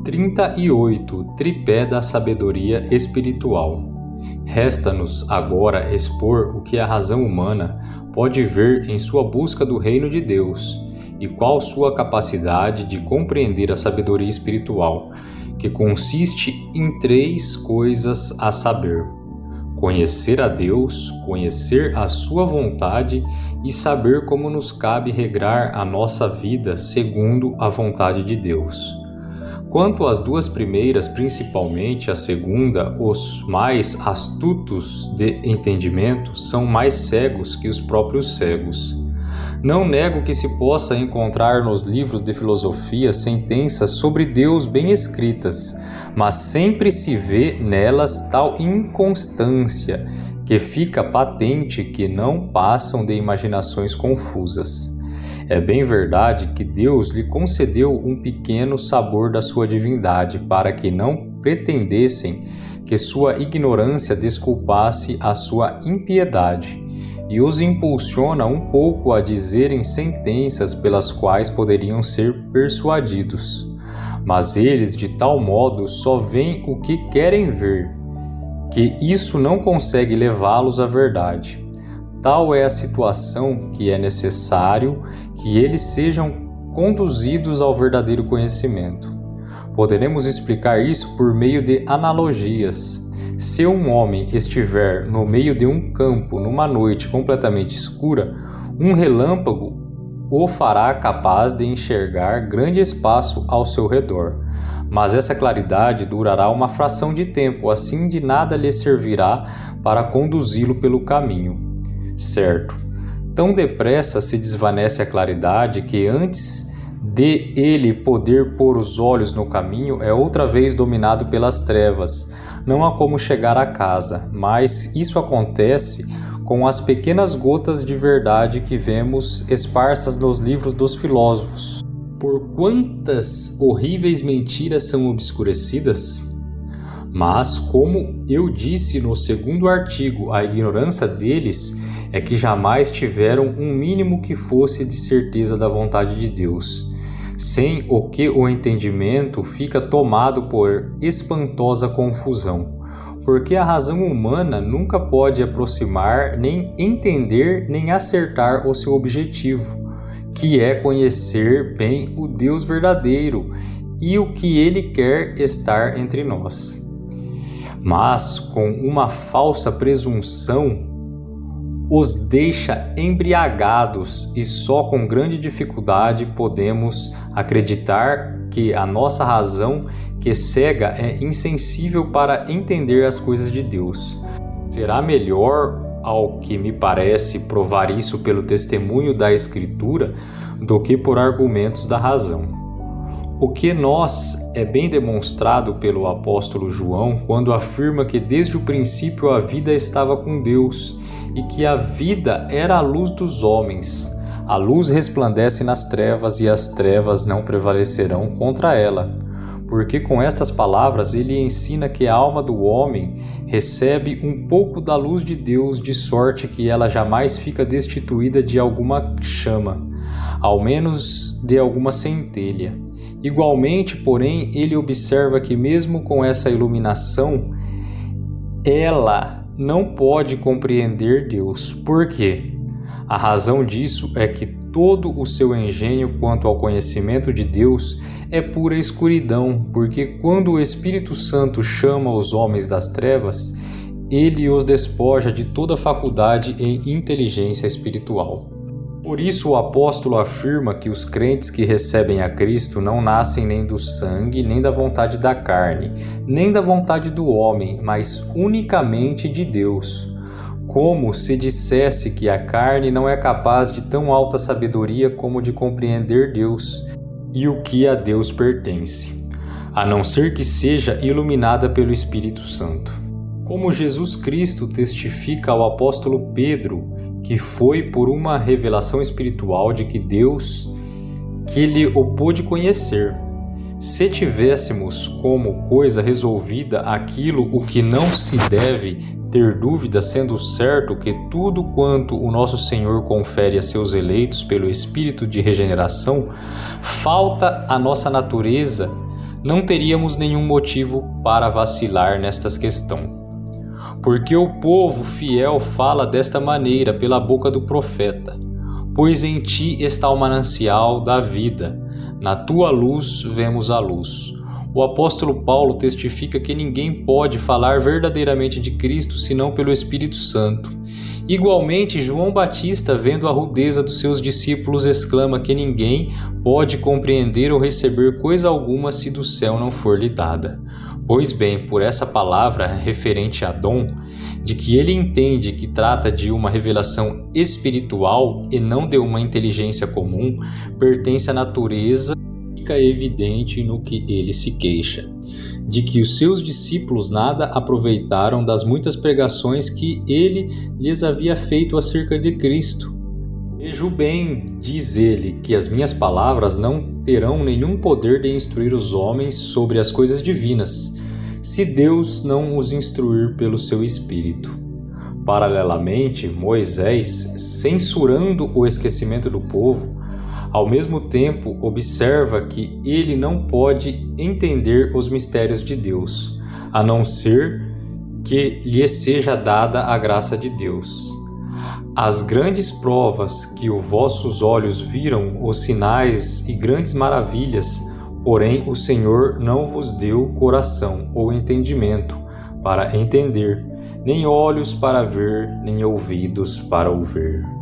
38 Tripé da sabedoria espiritual. Resta-nos agora expor o que a razão humana pode ver em sua busca do reino de Deus e qual sua capacidade de compreender a sabedoria espiritual, que consiste em 3 coisas a saber: conhecer a Deus, conhecer a sua vontade e saber como nos cabe regrar a nossa vida segundo a vontade de Deus. Quanto às 2 primeiras, principalmente a segunda, os mais astutos de entendimento são mais cegos que os próprios cegos. Não nego que se possa encontrar nos livros de filosofia sentenças sobre Deus bem escritas, mas sempre se vê nelas tal inconstância que fica patente que não passam de imaginações confusas. É bem verdade que Deus lhe concedeu um pequeno sabor da sua divindade para que não pretendessem que sua ignorância desculpasse a sua impiedade, e os impulsiona um pouco a dizerem sentenças pelas quais poderiam ser persuadidos. Mas eles de tal modo só veem o que querem ver, que isso não consegue levá-los à verdade. Tal é a situação que é necessário que eles sejam conduzidos ao verdadeiro conhecimento. Poderemos explicar isso por meio de analogias. Se um homem estiver no meio de um campo numa noite completamente escura, um relâmpago o fará capaz de enxergar grande espaço ao seu redor. Mas essa claridade durará uma fração de tempo, assim de nada lhe servirá para conduzi-lo pelo caminho. Certo. Tão depressa se desvanece a claridade que antes de ele poder pôr os olhos no caminho é outra vez dominado pelas trevas. Não há como chegar a casa, mas isso acontece com as pequenas gotas de verdade que vemos esparsas nos livros dos filósofos. Por quantas horríveis mentiras são obscurecidas? Mas, como eu disse no 2º artigo, a ignorância deles é que jamais tiveram um mínimo que fosse de certeza da vontade de Deus, sem o que o entendimento fica tomado por espantosa confusão, porque a razão humana nunca pode aproximar, nem entender, nem acertar o seu objetivo, que é conhecer bem o Deus verdadeiro e o que Ele quer estar entre nós. Mas com uma falsa presunção os deixa embriagados e só com grande dificuldade podemos acreditar que a nossa razão, que cega, é insensível para entender as coisas de Deus. Será melhor, ao que me parece, provar isso pelo testemunho da Escritura do que por argumentos da razão. O que nós é bem demonstrado pelo apóstolo João quando afirma que desde o princípio a vida estava com Deus e que a vida era a luz dos homens. A luz resplandece nas trevas e as trevas não prevalecerão contra ela. Porque com estas palavras ele ensina que a alma do homem recebe um pouco da luz de Deus, de sorte que ela jamais fica destituída de alguma chama, ao menos de alguma centelha. Igualmente, porém, ele observa que mesmo com essa iluminação, ela não pode compreender Deus. Por quê? A razão disso é que todo o seu engenho quanto ao conhecimento de Deus é pura escuridão, porque quando o Espírito Santo chama os homens das trevas, ele os despoja de toda faculdade e inteligência espiritual. Por isso o apóstolo afirma que os crentes que recebem a Cristo não nascem nem do sangue, nem da vontade da carne, nem da vontade do homem, mas unicamente de Deus. Como se dissesse que a carne não é capaz de tão alta sabedoria como de compreender Deus e o que a Deus pertence, a não ser que seja iluminada pelo Espírito Santo. Como Jesus Cristo testifica ao apóstolo Pedro, que foi por uma revelação espiritual de que Deus que ele o pôde conhecer. Se tivéssemos como coisa resolvida aquilo o que não se deve ter dúvida, sendo certo que tudo quanto o nosso Senhor confere a seus eleitos pelo Espírito de regeneração, falta à nossa natureza não teríamos nenhum motivo para vacilar nestas questões. Porque o povo fiel fala desta maneira pela boca do profeta: pois em ti está o manancial da vida, na tua luz vemos a luz. O apóstolo Paulo testifica que ninguém pode falar verdadeiramente de Cristo senão pelo Espírito Santo. Igualmente, João Batista, vendo a rudeza dos seus discípulos, exclama que ninguém pode compreender ou receber coisa alguma se do céu não for lhe dada. Pois bem, por essa palavra referente a dom, de que ele entende que trata de uma revelação espiritual e não de uma inteligência comum, pertence à natureza, fica evidente no que ele se queixa, de que os seus discípulos nada aproveitaram das muitas pregações que ele lhes havia feito acerca de Cristo. Vejo bem, diz ele, que as minhas palavras não terão nenhum poder de instruir os homens sobre as coisas divinas, se Deus não os instruir pelo seu Espírito. Paralelamente, Moisés, censurando o esquecimento do povo, ao mesmo tempo observa que ele não pode entender os mistérios de Deus, a não ser que lhe seja dada a graça de Deus. As grandes provas que os vossos olhos viram, os sinais e grandes maravilhas, porém o Senhor não vos deu coração ou entendimento para entender, nem olhos para ver, nem ouvidos para ouvir.